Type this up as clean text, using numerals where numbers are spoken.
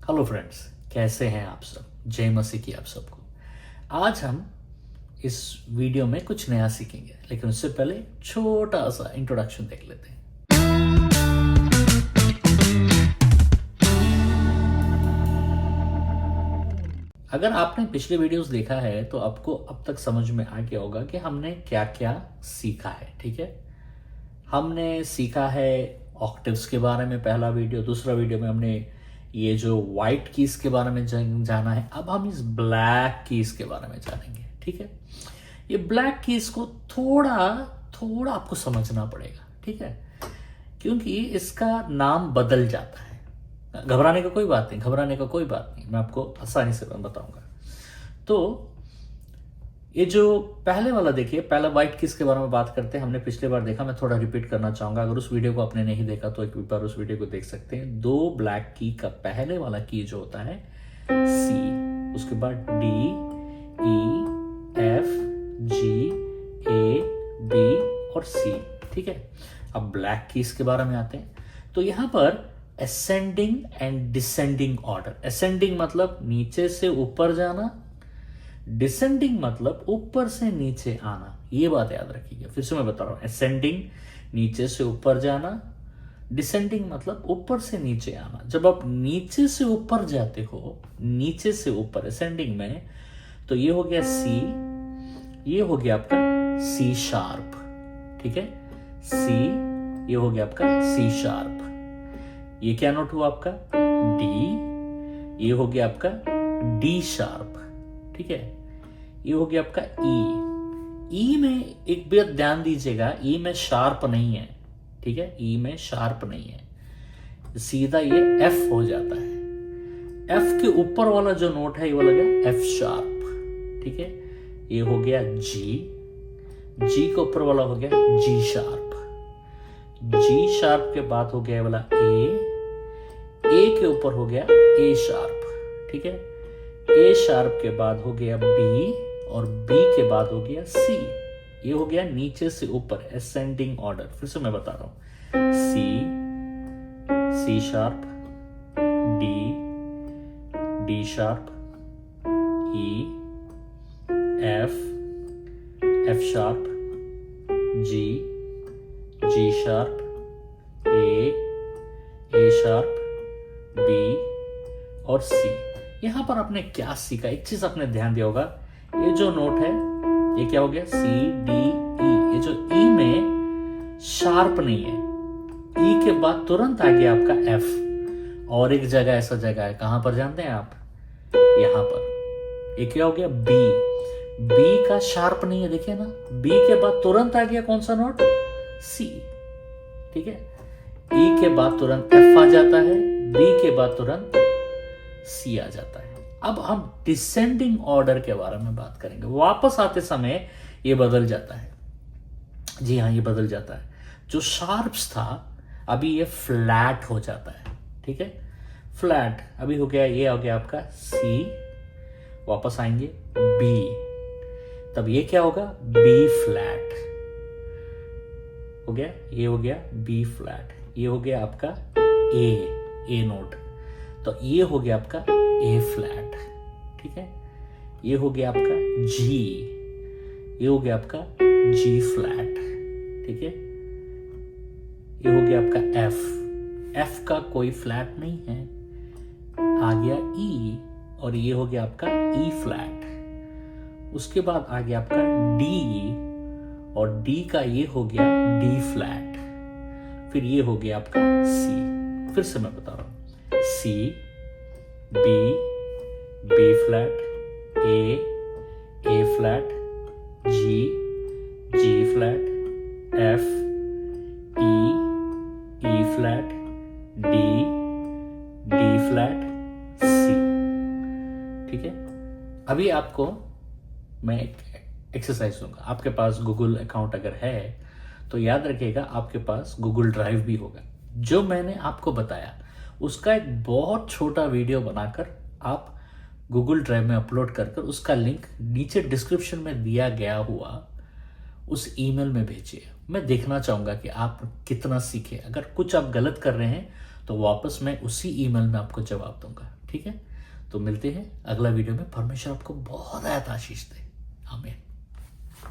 Hello friends, कैसे हैं आप सब। जय मसीह की आप सबको। आज हम इस वीडियो में कुछ नया सीखेंगे, लेकिन उससे पहले छोटा सा इंट्रोडक्शन देख लेते हैं। अगर आपने पिछले वीडियोस देखा है तो आपको अब तक समझ में आ गया होगा कि हमने क्या क्या सीखा है। ठीक है, हमने सीखा है ऑक्टेव्स के बारे में, पहला वीडियो। दूसरा वीडियो में हमने ये जो वाइट कीज के बारे में जाना है। अब हम इस ब्लैक कीज के बारे में जानेंगे। ठीक है, ये ब्लैक कीज को थोड़ा आपको समझना पड़ेगा। ठीक है, क्योंकि इसका नाम बदल जाता है। घबराने का कोई बात नहीं, मैं आपको आसानी से बताऊंगा। तो ये जो पहले वाला देखिए, पहला व्हाइट कीज के बारे में बात करते हैं। हमने पिछले बार देखा, मैं थोड़ा रिपीट करना चाहूंगा। अगर उस वीडियो को आपने नहीं देखा तो एक बार उस वीडियो को देख सकते हैं। दो ब्लैक की का पहले वाला की जो होता है सी, उसके बाद डी, ई, एफ, जी, ए, बी और सी। ठीक है, अब ब्लैक कीज के बारे में आते हैं। तो यहां पर ascending and descending order. Ascending मतलब नीचे से ऊपर जाना, डिसेंडिंग मतलब ऊपर से नीचे आना। ये बात याद रखिएगा, फिर से मैं बता रहा हूं। असेंडिंग नीचे से ऊपर जाना, डिसेंडिंग मतलब ऊपर से नीचे आना। जब आप नीचे से ऊपर जाते हो, नीचे से ऊपर असेंडिंग में, तो ये हो गया सी, ये हो गया आपका सी शार्प। ठीक है, सी, ये हो गया आपका सी शार्प। ये क्या नोट हुआ आपका डी, ये हो गया आपका डी शार्प। ठीक है, ये हो गया आपका ई में एक बात ध्यान दीजिएगा, ई में शार्प नहीं है। ठीक है, ई में शार्प नहीं है, सीधा ये एफ हो जाता है। एफ के ऊपर वाला जो नोट है ये वाला गया एफ शार्प। ठीक है, ये हो गया जी के ऊपर वाला हो गया जी शार्प। जी शार्प के बाद हो गया वाला ए के ऊपर हो गया ए शार्प। ठीक है, ए शार्प के बाद हो गया बी और बी के बाद हो गया सी। ये हो गया नीचे से ऊपर असेंडिंग ऑर्डर। फिर से मैं बता रहा हूं, सी शार्प, डी शार्प, ई, एफ शार्प, जी शार्प, ए शार्प, बी और सी। यहां पर आपने क्या सीखा, एक चीज आपने ध्यान दिया होगा, ये जो नोट है ये क्या हो गया सी, डी, ई। ये जो ई में शार्प नहीं है, ई के बाद तुरंत आ गया आपका एफ। और एक जगह ऐसा जगह है, कहां पर जानते हैं आप, यहां पर। ये क्या हो गया बी का शार्प नहीं है, देखिए ना, बी के बाद तुरंत आ गया कौन सा नोट, सी। ठीक है, ई के बाद तुरंत एफ आ जाता है, बी के बाद तुरंत सी आ जाता है। अब हम डिसेंडिंग ऑर्डर के बारे में बात करेंगे। वापस आते समय ये बदल जाता है। जी हाँ, ये बदल जाता है। जो शार्प्स था अभी ये फ्लैट हो जाता है। ठीक है, फ्लैट अभी हो गया, ये हो गया आपका सी। वापस आएंगे बी, तब ये क्या होगा बी फ्लैट हो गया, ये हो गया बी फ्लैट। ये हो गया आपका ए नोट, तो ये हो गया आपका ए फ्लैट। ठीक है, ये हो गया आपका जी, ये हो गया आपका जी फ्लैट। ठीक है, ये हो गया आपका एफ का कोई फ्लैट नहीं है, आ गया ई, और ये हो गया आपका ई फ्लैट। उसके बाद आ गया आपका डी, और डी का ये हो गया डी फ्लैट। फिर ये हो गया आपका सी। फिर से मैं बता रहा हूं, सी, बी फ्लैट, ए फ्लैट, जी फ्लैट, एफ, ई फ्लैट, डी फ्लैट, सी। ठीक है, अभी आपको मैं एक एक्सरसाइज दूंगा। आपके पास गूगल अकाउंट अगर है तो याद रखिएगा, आपके पास गूगल ड्राइव भी होगा। जो मैंने आपको बताया उसका एक बहुत छोटा वीडियो बनाकर आप गूगल ड्राइव में अपलोड कर उसका लिंक नीचे डिस्क्रिप्शन में दिया गया हुआ उस ईमेल में भेजिए। मैं देखना चाहूंगा कि आप कितना सीखे। अगर कुछ आप गलत कर रहे हैं तो वापस मैं उसी ईमेल में आपको जवाब दूंगा। ठीक है, तो मिलते हैं अगला वीडियो में। परमेश्वर आपको बहुत आशीष दे। आमीन।